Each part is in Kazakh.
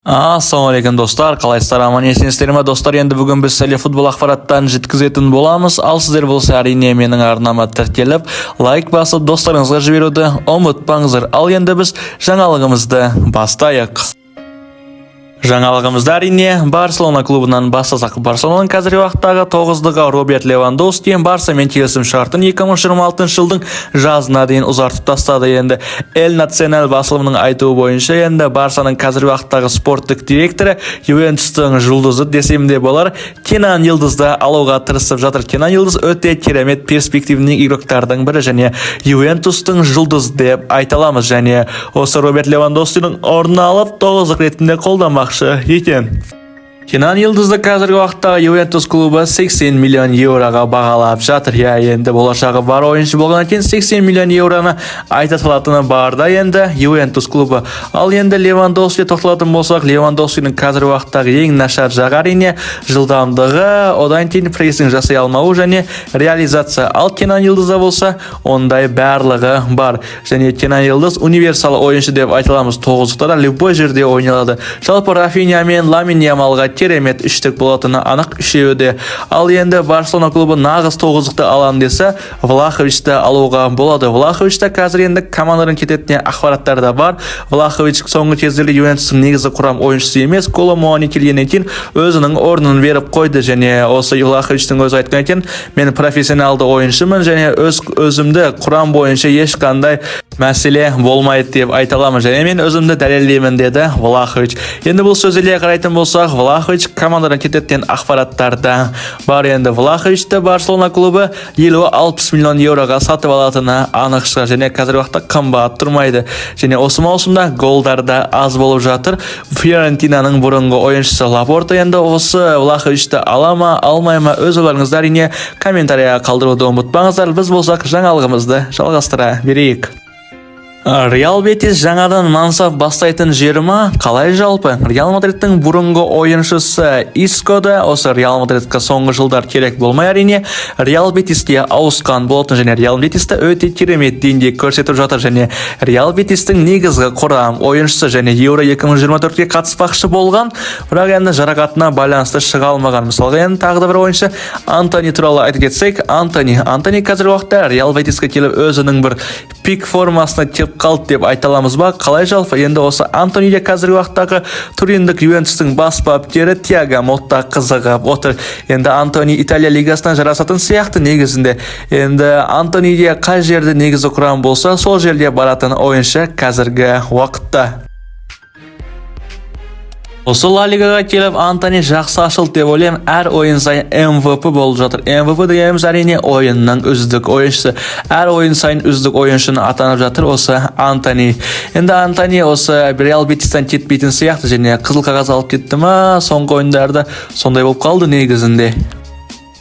Ассалаумағалейкум достар, қалайсыздар, аман есенсіздер ме достар? Енді бүгін біз сәле футбол ақпараттарын жеткізетін боламыз. Ал сіздер болса әрине менің арнама тіркеліп, лайк басып достарыңызға жіберуді ұмытпаңыздар. Ал енді біз жаңалығымызды бастайық. Жаңалығымызда әрине Барселона клубынан бастасақ. Барселонаның қазіргі уақыттағы тоғыздығы Роберт Левандовски Барсамен келісім шартын 2026 жылдың жазына дейін ұзартып тастады. Енді El Nacional басылымының айтуы бойынша, енді Барсаның қазіргі уақыттағы спорттық директоры Ювентустың жұлдызы десем де болар, Кенан Йылдызды алуға тырысып жатыр. Кенан Йылдыз өте керемет перспективный игроктардың бірі және Ювентустың жұлдыз деп айта аламыз. Және осы Роберт Левандовскийдің орнын алып тоғыздық ретінде қолданбақ екен. Кенан Йылдызды қазіргі уақыттағы Ювентус клубы 80 миллион евроға бағалап жатыр. Енді болашағы бар ойыншы болғаннан кейін 80 миллион евроны айта салатыны бар да енді Ювентус клубы. Ал енді Левандовски тоқталатын болсақ, Левандовскийдің қазіргі уақыттағы ең нашар жағы әрине жылдамдығы, одан кейін прессинг жасай алмауы және реализация. Ал Кенан Йылдызда болса, ондай барлығы бар. Және Кенан Йылдыз универсал ойыншы деп айта аламыз. Тоғыздықта да любой жерде ойналады. Жалпы Рафиня мен Ламин Ямалға керемет үштік болатыны анық үшеуі. Ал енді Барселона клубы нағыз тоғыздықты алам десе, Влаховичті алуға болады. Влаховичті қазір енді команданың кететіне ақпараттар да бар. Влахович соңғы кездері Ювентустың негізі құрам ойыншысы емес, Коломуани келгеннен кейін өзінің орнын беріп қойды. Және осы Влаховичтің өзі айтқан екен, мен профессионалды ойыншымын және өзімді құрам бойынша ешқандай мәселе болмайды деп айта аламын. Және мен өзімді дәлелдеймін деді Влахович. Енді бұл сөзге қарайтын болсақ, Влахович командадан кететін ақпараттарда бар. Енді Влаховичті Барселона клубы 50-60 миллион евроға сатып алатыны анық шығар. Және қазіргі уақытта қымбат тұрмайды. Және осы маусымда голдарда аз болып жатыр. Фиорентинаның бұрынғы ойыншысы Лапорта енді осы Влаховичті ала ма, алмай ма, өз ойларыңызды әрине комментарияға қалдыруды ұмытпаңыздар. Біз болсақ жаңалығымызды жалғастыра берейік. Реал Бетис жаңадан мансап бастайтын жері ма? Қалай жалпы? Реал Мадридтің бұрынғы ойыншысы Искода осы Реал Мадридқа соңғы жылдар керек болмай әрине Реал Бетиске ауысқан болатын және Реал Бетисті өте керемет деңгейде көрсетіп жатыр. Және Реал Бетистің негізгі құрам ойыншысы және Еуро 2024-ке қатыспақшы болған, бірақ енді жарақатына байланысты шыға алмаған. Мысалға енді тағы да бір ойыншы Антони туралы айтып кетсек, Антони қазіргі уақытта Реал Бетиске келіп өзінің бір пик формасына теп қалды деп айта аламыз ба? Қалай жалпы? Енді осы Антониге қазіргі уақыттағы туриндік Ювентустың бас бапкері Тиаго Мотта қызығып отыр. Енді Антони Италия лигасынан жарасатын сияқты негізінде. Енді Антониге қай жерде негізі құрам болса, сол жерде баратын ойыншы қазіргі уақытта. Осы Ла Лигаға келіп Антони жақсы ашылды деп ойлаймын. Әр ойын сайын MVP болып жатыр. MVP дегеніміз әрине ойынның үздік ойыншысы. Әр ойын сайын үздік ойыншыны атанып жатыр осы Антони. Енді Антони осы Реал Бетистен кетпейтін сияқты және қызыл қағаз алып кетті ма? Соңғы ойындарда сондай болып қалды негізінде.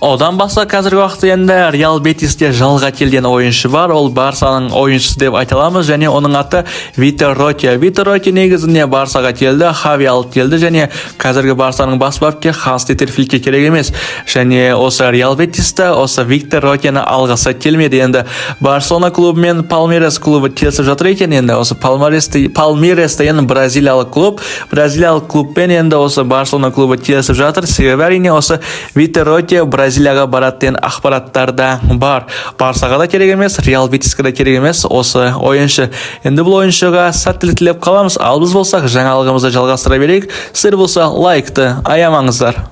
Одан басқа қазіргі уақытта енді Реал Бетисте жалға келген ойыншы бар. Ол Барсаның ойыншысы деп айта аламыз және оның аты Витер Роке. Витер Роке негізінде Барсаға келді, Хави алып келді және қазіргі Барсаның бас бапкері Ханс-Дитер Фликке керек емес. Және осы Реал Бетисте осы Витер Рокені алғысы келмеді. Енді Барселона клубы мен Палмерес клубы келісіп жатыр екен. Енді осы Палмересте енді бразилиялық клубпен енді осы Барселона клубы келісіп жатыр. Себебі әрине осы Витер Роке Бразилияға баратын ақпараттарда бар. Барсаға да керек емес, Реал Бетиске да керек емес осы ойыншы. Енді бұл ойыншыға сәттілік тілеп қаламыз. Ал біз болсақ жаңалығымызды жалғастыра берейік. Сіздер болса лайкты аямаңыздар.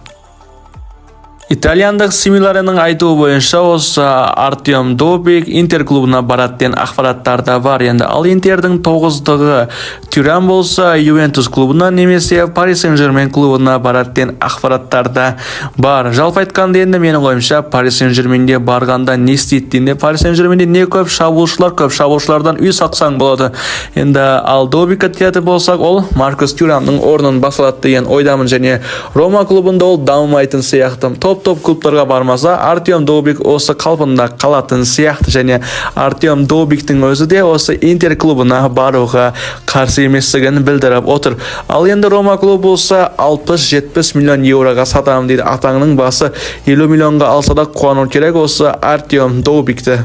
Итальяндық Симиларының айтуы бойынша осы Артем Добик Интер клубына баратын ақпараттарда бар. Енді ал Интердің тоғыздығы Тюран болса Ювентус клубына немесе Парис Сен-Жермен клубына баратын ақпараттарда бар. Жалпы айтқанда енді менің ойымша Парис Сен-Жерменде барғанда не істейді? Енді Парис Сен-Жерменде не көп шабуылшылардан үй сақсаң болады. Енді ал Добикқа келетін болсақ, ол Маркус Тюранның орнын басалады деген ойдамын және Рома клубында ол дамымайтын сияқты. Топ клубтарға бармаса, Артем Добик осы қалпында қалатын сияқты және Артем Добиктің өзі де осы Интер клубына баруға қарсы еместігін білдіріп отыр. Ал енді Рома клубы болса 60-70 миллион евроға сатамын дейді. Атаңның басы 50 миллионға алса да қуану керек осы Артем Добикті.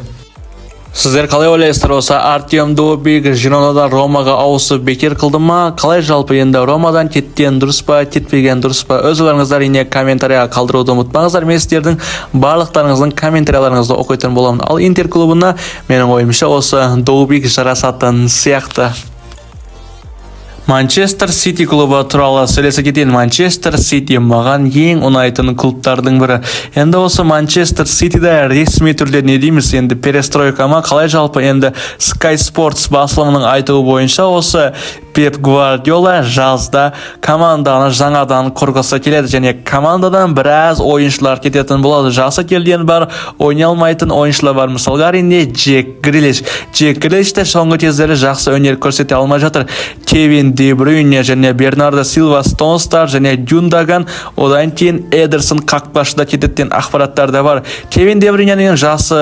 Сіздер қалай ойлайсыздар, осы Артем Дубик Жиронадан Ромаға ауысып бекер қылды ма? Қалай жалпы енді Ромадан кеткен дұрыс па, кетпеген дұрыс па? Өз ойларыңыздар ине комментарияға қалдыруды ұмытпаңыздар. Мен сіздердің барлықтарыңыздың комментарияларыңызды оқитын боламын. Ал Интер клубына менің ойымша осы Дубик жарасатын сияқты. Манчестер Сити клубы туралы сөйлесе кетейін. Манчестер Сити маған ең ұнайтын клубтардың бірі. Енді осы Манчестер Ситиде ресми түрде не дейміз? Енді перестройка ма? Қалай жалпы? Енді Sky Sports басылымының айтуы бойынша осы Пеп Гвардиола жазда команданы жаңадан құрғысы келеді және командадан біраз ойыншылар кететін болады. Жасы келген бар, ойнай алмайтын ойыншылар бар. Мысалға әрине Джек Грилиш. Джек Грилиш те соңғы кездері жақсы өнер көрсете алмай жатыр. Кевин Де Брюйне және Бернардо Силва Стоунстар және Гюндаган, одан кейін Эдерсон қақпашыда кететін ақпараттар да бар. Кевин Де Брюйненің жасы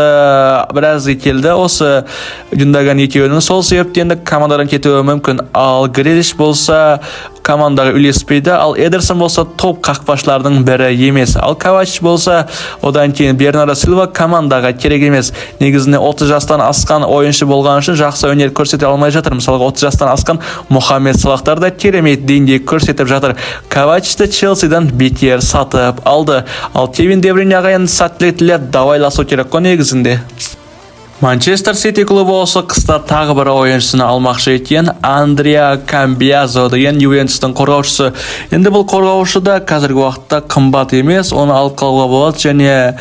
біраз келді. Осы Гюндаган екеуінің сол себептен командадан кетуі мүмкін. Ал Грилиш болса командаға үлеспейді, ал Эдерсон болса топ қақпашылардың бірі емес. Ал Ковачич болса, одан кейін Бернардо Силва командаға керек емес. Негізінде 30 жастан асқан ойыншы болған үшін жақсы өнер көрсете алмай жатыр. Мысалға 30 жастан асқан Мохамед Салахтар да керемет деңгей көрсетіп жатыр. Ковачичті Челсиден бекер сатып алды. Ал Кевин Де Брюйнеге енді сәттіліктілер давайласу керек қой негізінде. Манчестер Сити клубы осы қыста тағы бір ойыншыны алмақшы екен. Андреа Камбиазо деген Ювентустың қорғаушысы. Енді бұл қорғаушы да қазіргі уақытта қымбат емес, оны алып қалуға болады және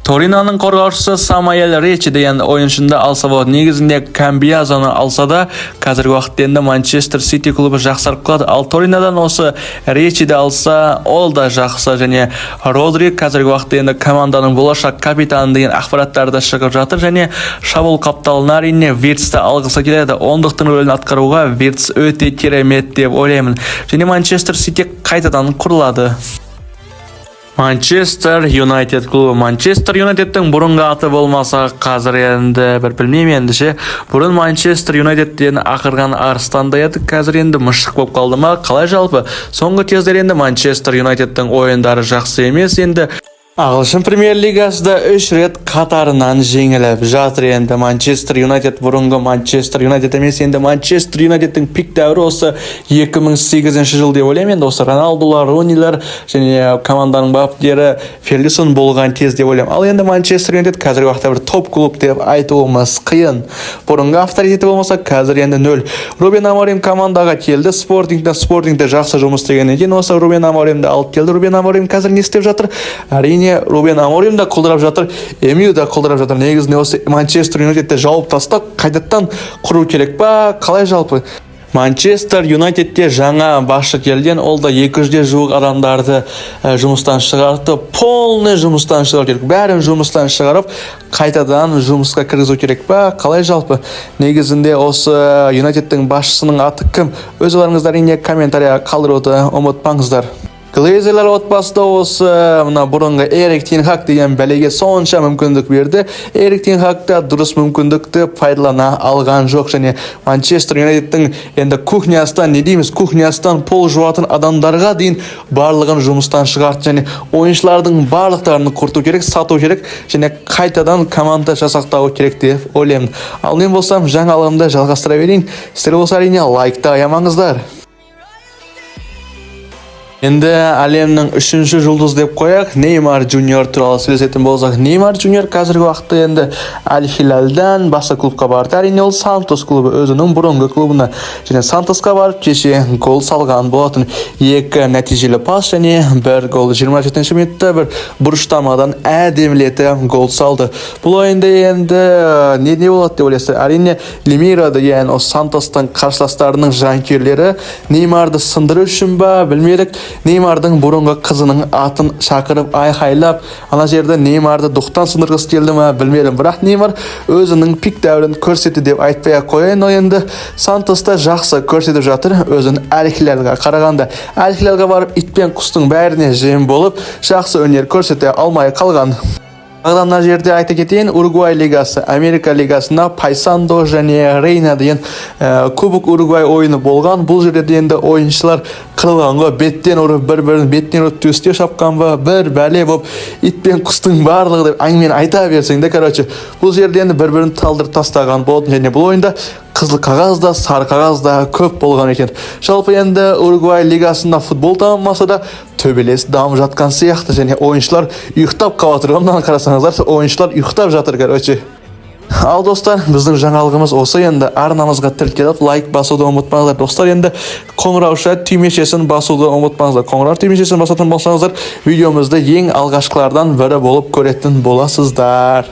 Ториноның қорғаушысы Самуэль Речи деген ойыншыны алса болады. Негізінде Камбиазоны алса да қазіргі уақытта енді Манчестер Сити клубы жақсарып қалады. Ал Торинодан осы Речиді алса, ол да жақсы және Родри қазіргі уақытта енді команданың болашақ капитаны деген ақпараттарды шығып жатыр және шабуыл қапталына әрине Виртсті алғысы келеді. Ондықтың рөлін атқаруға Виртс өте керемет деп ойлаймын. Және Манчестер Сити қайтадан құрылады. Манчестер Юнайтед клубы. Манчестер Юнайтедтің бұрынғы аты болмаса, қазір енді бір білмеймін енді ше. Бұрын Манчестер Юнайтедтен ақырған арыстандай еді, қазір енді мышық болып қалды ма? Қалай жалпы? Соңғы кездер енді Манчестер Юнайтедтің ойындары жақсы емес, енді Ағылшын премьер-лигасында 3 рет қатарынан жеңіліп жатыр. Енді Манчестер Юнайтед бұрынғы Манчестер Юнайтед емес, енді Манчестер Юнайтедтің пик дәуірі осы 2008 жыл деп ойлаймын. Енді осы Роналдулар, Ронилар және команданың бапкері Фергюсон болған кез деп ойлаймын. Ал енді Манчестер Юнайтед қазіргі уақытта бір топ клуб деп айтуымыз қиын. Бұрынғы авторитеті болмаса, қазір енді 0. Рубен Аморим командаға келді. Спортингте жақсы жұмыс істегеннен кейін осы Рубен Аморимді алып келді. Рубен Аморим қазір не істеп жатыр? Әрине Рубен Аморим да қолдырап жатыр, Эмил да қолдырап жатыр. Негізінде осы Манчестер Юнайтедті жауып тастап, қайтадан құру керек па? Қалай жалпы? Манчестер Юнайтедте жаңа басшы келген, ол да 200-де жуық адамдарды жұмыстан шығарды. Полный жұмыстан шығару керек. Бәрін жұмыстан шығарып, қайтадан жұмысқа кіргізу керек па? Қалай жалпы? Негізінде осы Юнайтедтің басшысының аты кім? Өз ойларыңызды әрине комментарияға қалдыруды ұмытпаңыздар. Глейзерлер отбасыда осы бұрынғы Эрик Тен Хаг деген бәлеге сонша мүмкіндік берді. Эрик Тен Хаг та дұрыс мүмкіндікті пайдалана алған жоқ және Манчестер Юнайтедтің енді кухнястан пол жуатын адамдарға дейін барлығын жұмыстан шығарды және ойыншылардың барлықтарын құрту керек, сату керек және қайтадан команда жасақтау керек деп ойлаймын. Ал мен болсам жаңалығымды жалғастыра берейін. Сіздер болса әрине лайкты аямаңыздар. Енді әлемнің 3-ші жұлдыз деп қояқ, Неймар Джуниор туралы сөйлесетін болсақ. Неймар Джуниор қазіргі уақытта енді Аль-Хилальдан басқа клубқа барды. Әрине ол Сантос клубы өзінің бұрынғы клубына және Сантосқа барып кеше гол салған болатын. 2 нәтижелі пас және 1 гол. 27-ші минутта бір бұрыштамадан әдемілетіп гол салды. Бұл ойында енді не болады деп ойлайсыздар? Әрине Лемира деген Сантостың қарсыластарының жанкүйерлері Неймарды сындыру үшін ба, білмедік. Неймардың бұрынғы қызының атын шақырып айқайлап, ана жерде Неймарды дұқтан сындырғысы келді ма, білмедім. Бірақ Неймар өзінің пик дәуірін көрсетті деп айтпай қояйын. Енді Сантоста жақсы көрсетіп жатыр өзін Аль-Хилальға қарағанда. Аль-Хилальға барып итпен құстың бәріне жем болып, жақсы өнер көрсете алмай қалған. Ағдамна жерде айта кетейін, Уругвай лигасы, Америка лигасына Пайсандо және Рейна деген Кубок Уругвай ойыны болған. Бұл жерде енді ойыншылар қырылғанға беттен ұрып, бір-бірін беттен ұрып төсте шапқанға бір бәле боп, итпен құстың барлығы деп әңгімені айта берсең де, бұл жерде енді бір-бірін талдырып тастаған болды. Және бұл ойында қызыл қағаз да, сары қағаз да көп болған екен. Жалпы енді Уругвай лигасында футбол дамымаса да төбелес дамып жатқан сияқты, және ойыншылар ұйықтап қалатыр. Ондан қарасаңыздар, ойыншылар ұйықтап жатыр, Ал достар, біздің жаңалығымыз осы. Енді арнамызға тіркеліп, лайк басуды ұмытпаңыздар. Достар, енді қоңырауша түймешесін басуды ұмытпаңыздар. Қоңырау түймешесін басатын болсаңыздар, видеомызды ең алғашқылардан бірі болып көретін боласыздар.